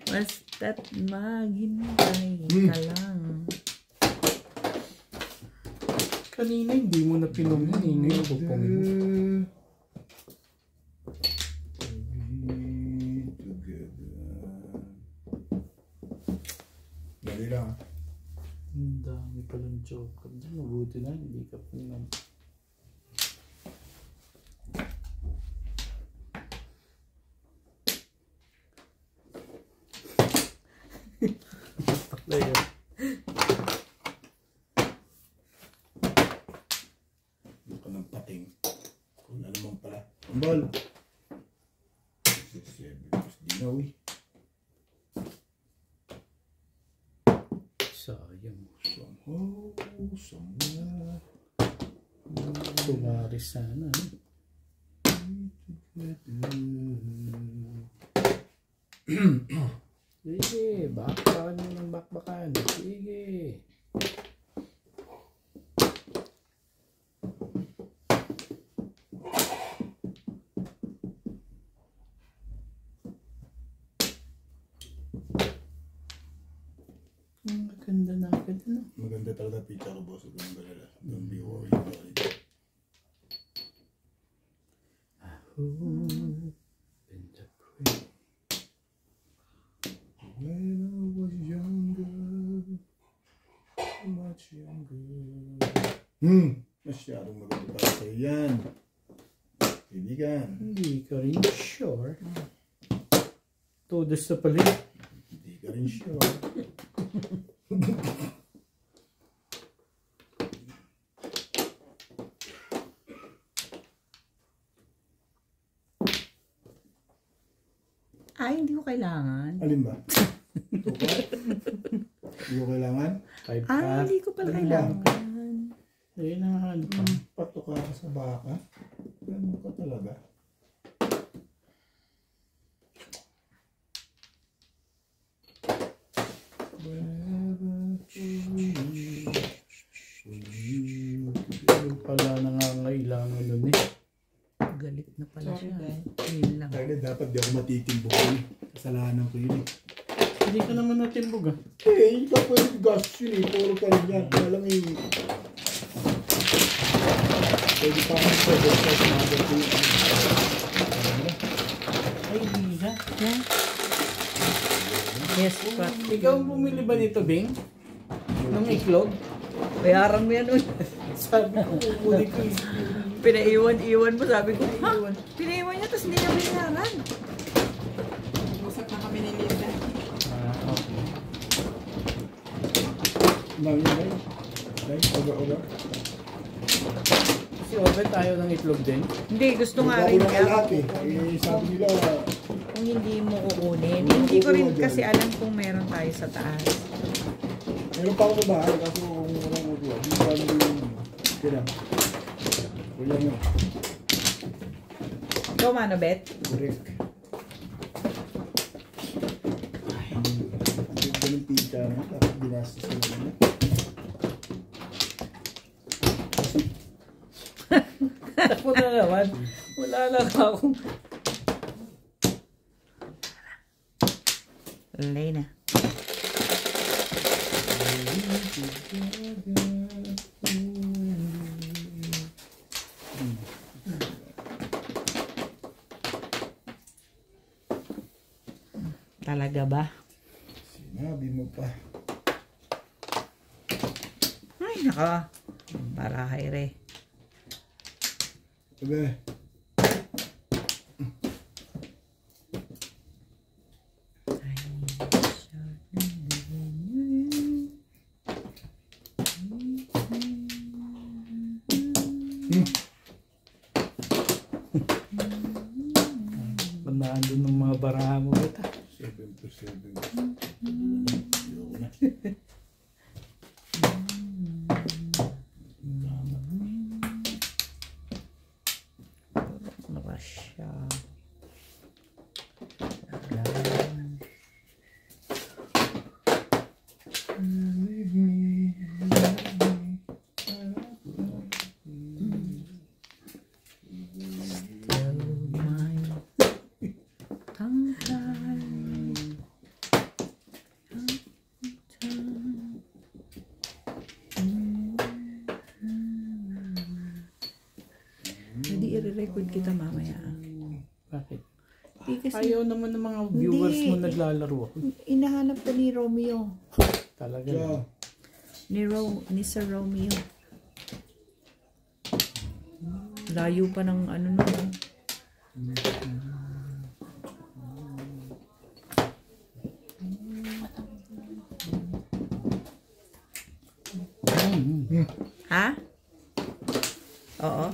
Basta't maghintay ka lang. Kanina hindi mo na pinungin. Ngayon ko pong Dali lang. Ang dami palang joke. Mabuti na, hindi ka pinung. Pala yun. Ano ka ng pating? Kung ano naman pala. Ambal! 6-7. Dinaw eh. Sayang. Somehow, somewhere. Tumari sana. Sige, bakbakan mo ng bakbakan. Sige. Ang ganda na agad, ano? Maganda talaga pizza ko, boss. Huwag kang galala. Don't be worried about it. In the prayer. When I was younger, much younger. Masyadong maganda para sa'yo yan. Kaibigan. Hindi ka rin sure. Todos na pala. Hindi ka rin sure. Ay, hindi ko kailangan. Alin ba? Tuka? Hindi ko kailangan? 5 Ah, pa. hindi ko pala Ano ba? kailangan. Ayun na nga, ano pa. Patuka ka sa baka? Ganun ka talaga? Yung pala nangangailangan nun eh. Galit na pala Sorry, siya. guys. Yun lang. Kaya dapat di ako matitimbok yun. Kasalanan ko yun eh. Hindi ka naman natimbog ah. Hindi ka pwede gas yun eh. Puro ka rin yan. Kaya lang eh. Pwede pa akong pwede sa sinabi ko yun. Ay, Lisa. Yeah. Yes, but Ikaw ang bumili ba nito, Bing? Nung iklog? bayaran mo yan. Uy. Sabi ko, kukunin ko yung Pinaiwan-iwan mo. Sabi ko, ha? Pinaiwan niya, tapos hindi niya bayaran. Usap na kami ni Lisa. okay. Nang yun eh. Like, over. Si Obet ayaw ng itlog din. Hindi, gusto nga Ako rin ng niya. lahat eh. Eh, sabi nila, Kung hindi mo kukunin. Hindi ko rin kasi alam kung meron tayo sa taas. meron pa ako sa bahay. Kaso kung walang utuwa. Hindi pa naman yung kaya. Wala mo. Ikaw, Mano, Bet? Correct. Ang ganda ng pita mo. Tapos binastos ko naman. Ako na naman. Wala lang akong... Lay na. Talaga ba? Sinabi mo pa. Ay, naka. Barahay re. Sabi. Bandaan doon ng mga baraha mo ba? 7-7. Ano ba siya? Hindi i-record kita mamaya. Bakit? Hindi kasi Ayaw naman ng mga viewers mo naglalaro ako. inahanap ka ni Romeo. Talaga. Siya. Ni Sir Romeo. Layo pa ng ano nun. Ha? Oo.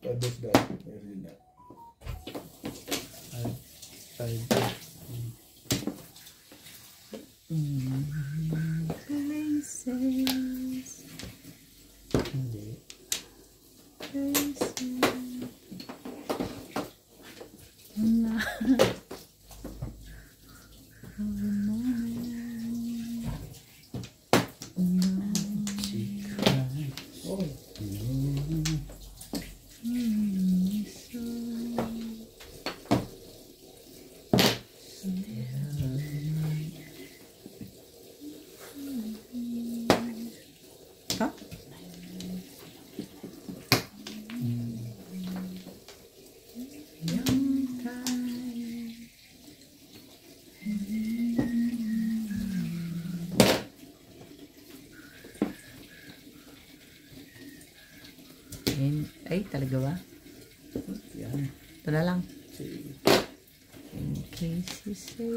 What was that? Where is that? Places. Hindi. Ha? Ay, talaga ba? Yan. Ito na lang. Sige. In case you say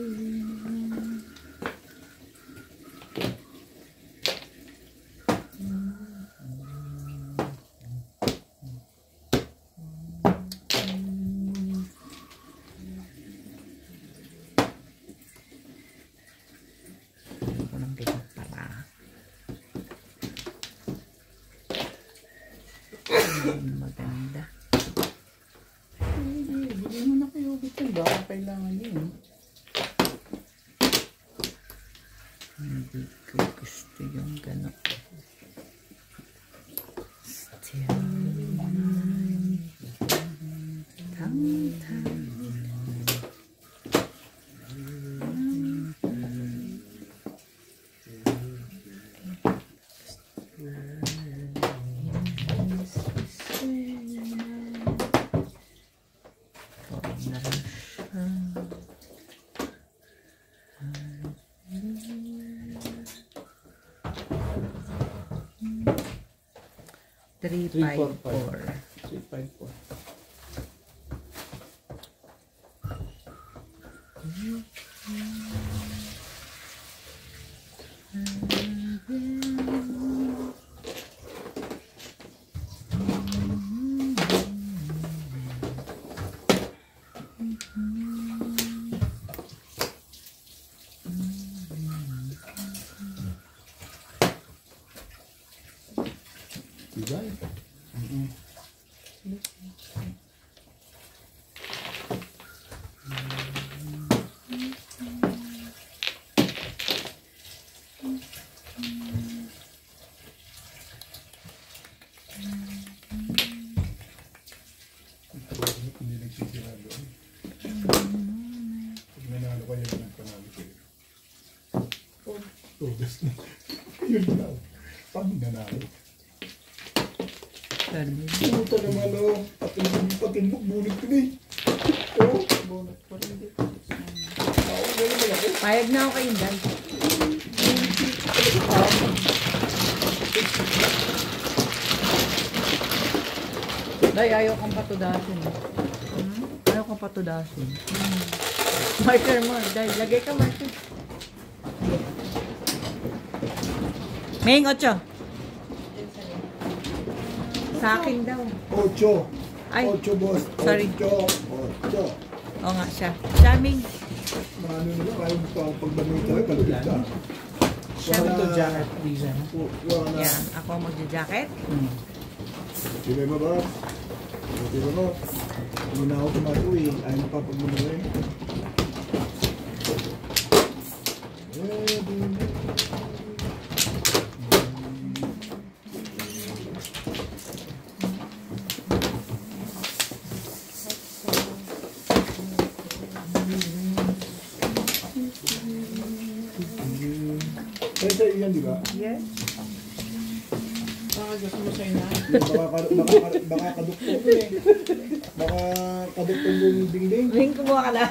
Hindi mo na kayo bitin. Baka kailangan yun. Hindi ko gusto yung gano'n. Still Three, 5, 4. 354. Diba? Hindi nagsisira doon. Pag nanalo kayo ng panalo kayo. Oh, that's na. Yun lang. Pag nanalo. Puta naman o. Patimbok, bunit ko na eh. Oh, bunit ko rin dito. Payag na ako kayong dal. Day, ayaw kang patudasin. Ayaw kang patudasin. Marker mo. Day, lagay ka marker. Ming, 8. Sa akin daw. 8. Ay, 8, boss. sorry. 8. Oo nga siya. Siya, Ming. Maano nila, kaya mo pa pagbanoy talaga, kalapit ka. Siya, Ito jacket reason. Wala na. yan. Ako magja-jacket. Diba ba ba? Diba ba? Hindi na ako tumatuwi. Ayaw mo pa pagmanoy. Kaya sa'yo yan, di ba? Yes. Baka gusto mo sa'yo na. Baka kadukto ko eh. Baka kadukto yung dingding. Ming, kumuha ka na.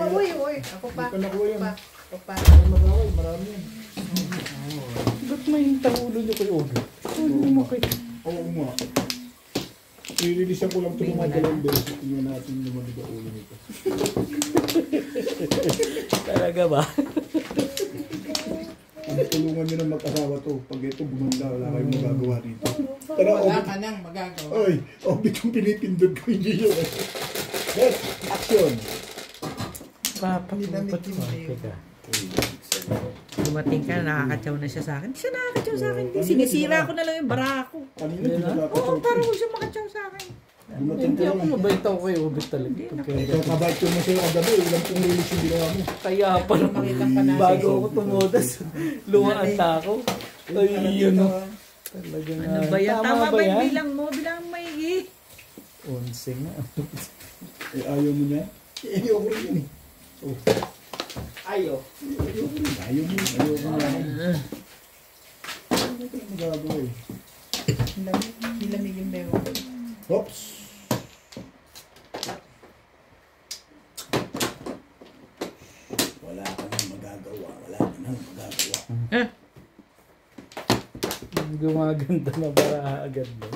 Uy, ako pa. Hindi ka nakuha yun. Ako pa. Ay, marami, marami yan. Ba't may hintang ulo nyo kay Obi? Ano mo kayo? Oo nga. I-release ko lang ito ng mga dalawang beses. Tingnan natin lumabig ang ulo nito. Talaga ba? Ang tulungan nyo ng mag-asawa to. Pag ito bumanda, wala kayong magagawa dito. Tara, Wala Obi. ka nang magagawa. Oy, Obi kung pinipindod ko hindi yun. Yes, action! Papatumpat mo. Teka. Dumating ka, nakakatsaw na siya sa akin. Hindi siya nakakatsaw sa akin. Sinisira ko na lang yung bara ko. Kanina, di ba Oo, nakakatawa parang ko huwag siya makatsaw sa akin. Dumating Hindi ko ako lang. mabait ako kay Obi talaga. Ikaw kabait ko mo sa'yo kagabi. Ilang pong release yung ginawa mo. Kaya pala Makitang panalo. bago ako tumudas, lumaanta ako. Ay, yun o. Talaga nga. Ano ba yan? Tama ba yung yan? bilang mo? Bilang may i. 11 nga. Eh, ayaw mo niya? Eh, ayaw ko rin yun eh. Oh. Ayo. Ayaw ko rin. Ayaw mo. Ayaw ko nga. Ano kayo magagawa eh? Nilamig yung bewa. Oops! Wala ka nang magagawa. Wala ka nang magagawa. Gumaganda na bara agad ba?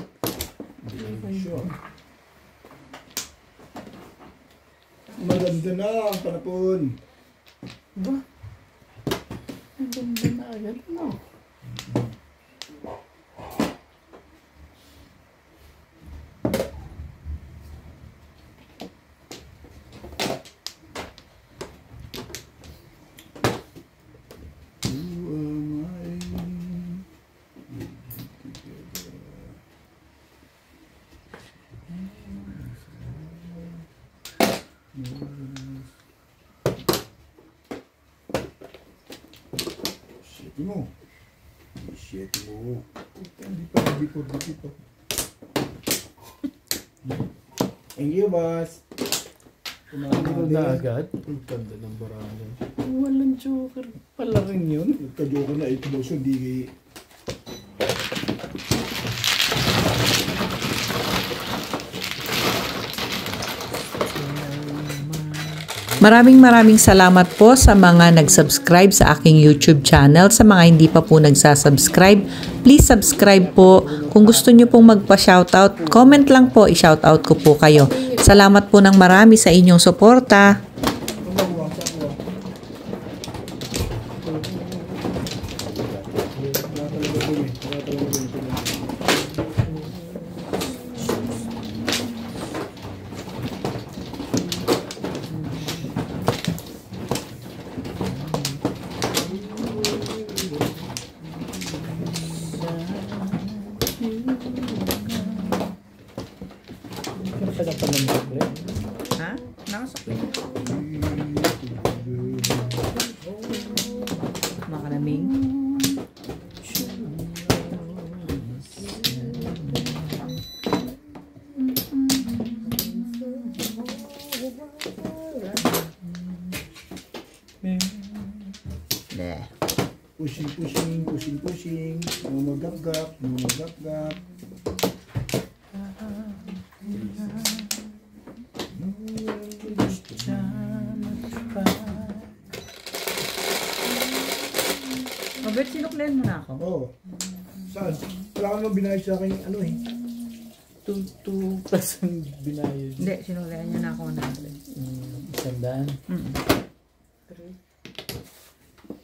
Sure. Maganda na ang panapon. Ba? Ang ganda na agad mo. Shit mo. Shit mo. Hindi po. Thank you, boss. Ano na agad? Ang ganda ng barangay. Walang joker pala rin yun. Nagka-joker na ito boss, hindi Maraming salamat po sa mga nag-subscribe sa aking YouTube channel. Sa mga hindi pa po nagsasubscribe, please subscribe po. Kung gusto nyo pong magpa-shoutout, comment lang po, i-shoutout ko po kayo. Salamat po ng marami sa inyong suporta. Ha? Nakasakit. Makalaming. Pushing. Numagap-gap. Mabet, sinuklen mo na ako. Oo. Saan? Wala ka naman binayad sa akin ano eh. 2 plus ang binayad. Hindi, sinuklen niya na ako na. 100.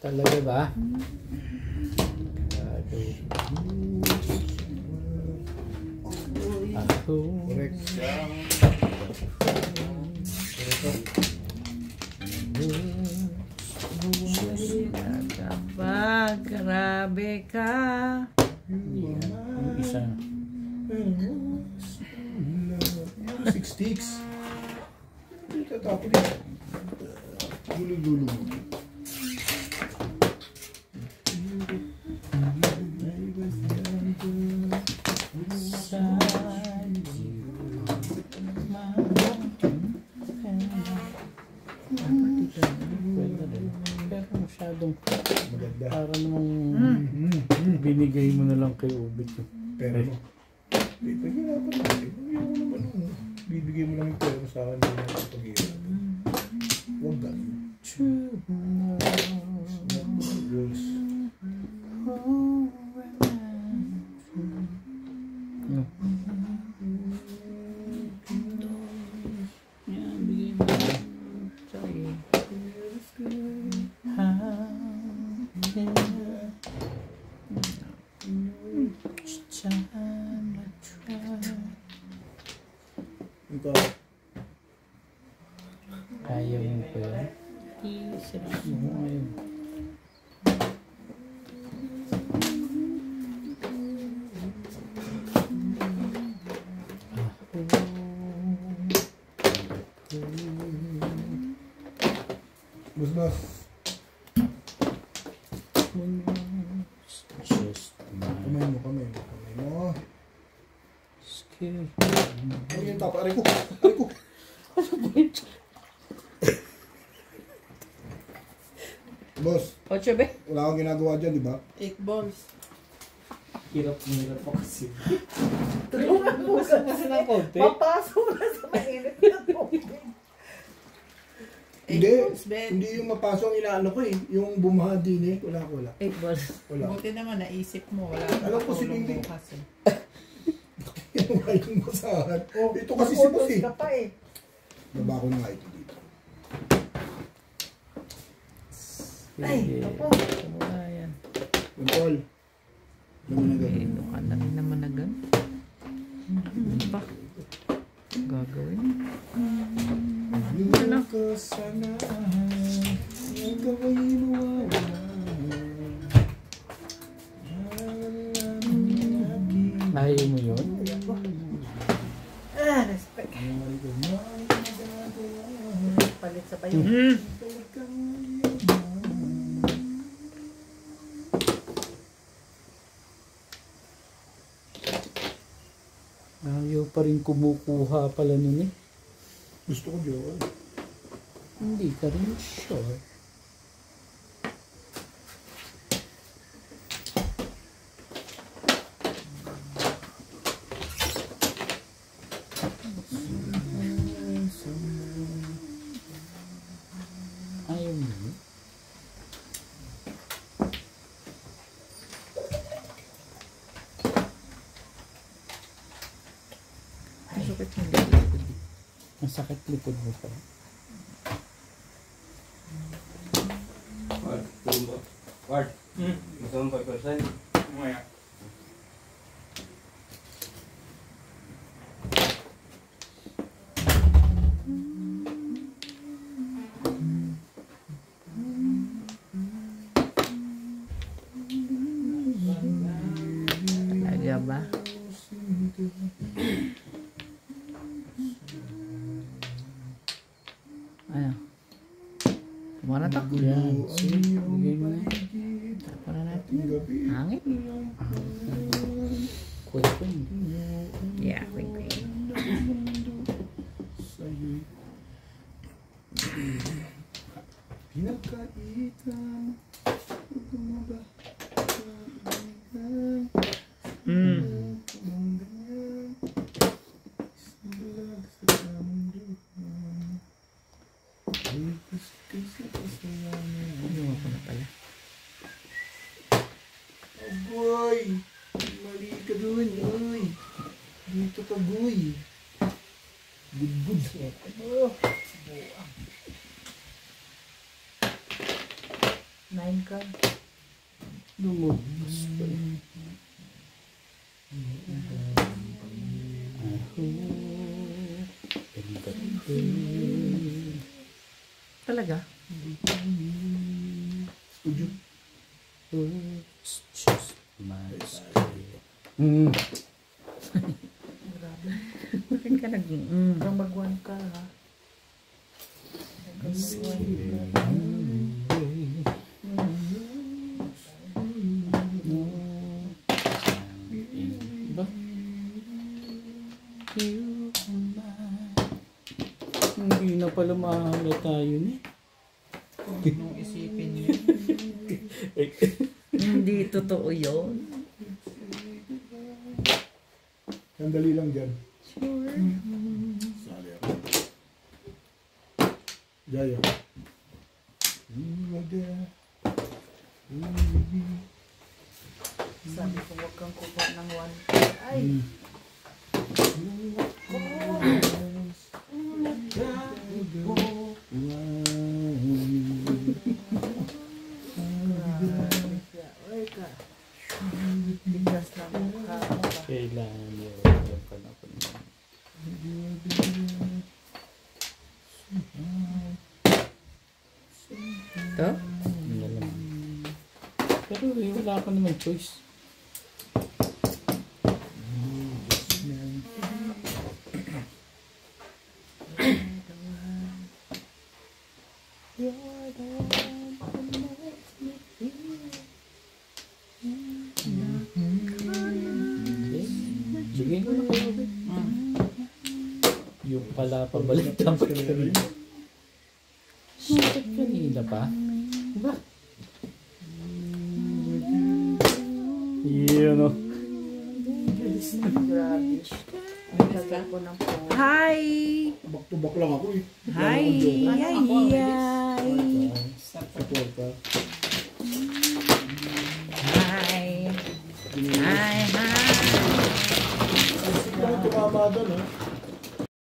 Talaga ba? Ako. Correct. Grabe ka. Yung isa. 6 sticks. Ito tapos din. Gulo-gulo mo. Masyadong Maganda. para namang binigay mo na lang kay Ubit. Pero mo. Pag-hirapan natin. Ayoko naman. Bibigay mo lang yung pera sa akin. Pag-hirapan. Huwag ganun. Rules. Ayaw mo pa yun? Isirap mo ngayon. Bus. Just Kamay mo. skill. Ano yung tapa? Aray ko. Boss, 8 be? wala kang ginagawa dyan, di ba? 8 balls. Hirap po kasi. Tulungan mo sa Kasi ng konti. Papasok na sa mainit na tubig. 8 Hindi. balls, Ben. Hindi yung mapasok ang inaano ko eh. Yung bumaha din eh. Wala. 8 balls. Wala. Buti naman, naisip mo. Wala Alam ko si tulong Tingting. bukas eh. Yung yung basahan. Oh, Ito kasi si boss eh. ka pa eh. Baba ko na nga ito dito. Ay, ako. Wala yan. Yung Paul. Naman na gano'n. Ito ka na rin naman na gan. Ano pa? Gagawin. Yung kasanahan, yung gawin mo Ayaw mo yun? Respect. palit sa bayo. Ayaw pa rin kumukuha pala nun eh. Gusto ko jowa. Hindi ka rin sure. Ayaw mo. Masukit yung likod. Masakit likod mo pa. Ward. Gusto mo pa-person? Umaya. Talaga ba? Ano? Kumana to? Yan. Sige, bigay mo na. Para natin. Gabi. Hangit. Kway-kway. Yeah, wait, wait. Sa'yo. Pinakaitan. Bumaba. Ano ko na pala? Boy! Mali ka dun, oy! Dito ka, boy! Good. Nine ka. Lumabas pa rin. Talaga? Studio. It's just my style. Grabe. Bakit ka nag... Parang mag-one ka ha. Ba? Hindi na pala mahalata yun eh. Nung isipin niyo. Hindi totoo yun. Sandali lang dyan. Sali ako. Jaya. Sabi ko huwag kang kuha ng one. Ay! Ay ka. Bigas na mukha mo ka. Kailangan niyo. Alam ka na po naman. Ito? Yun na lang. Pero wala ka naman choice. Sige. Yung pala pabalik dapat kanina. Bakit kanina pa? Ba? Yun o. Grabe. Nagtagal ko ng phone. Hi! Back to back lang ako eh. Hi! Hi! Hi! Suporta. Hi! Hi! Hi! Ikaw tumama doon, ha?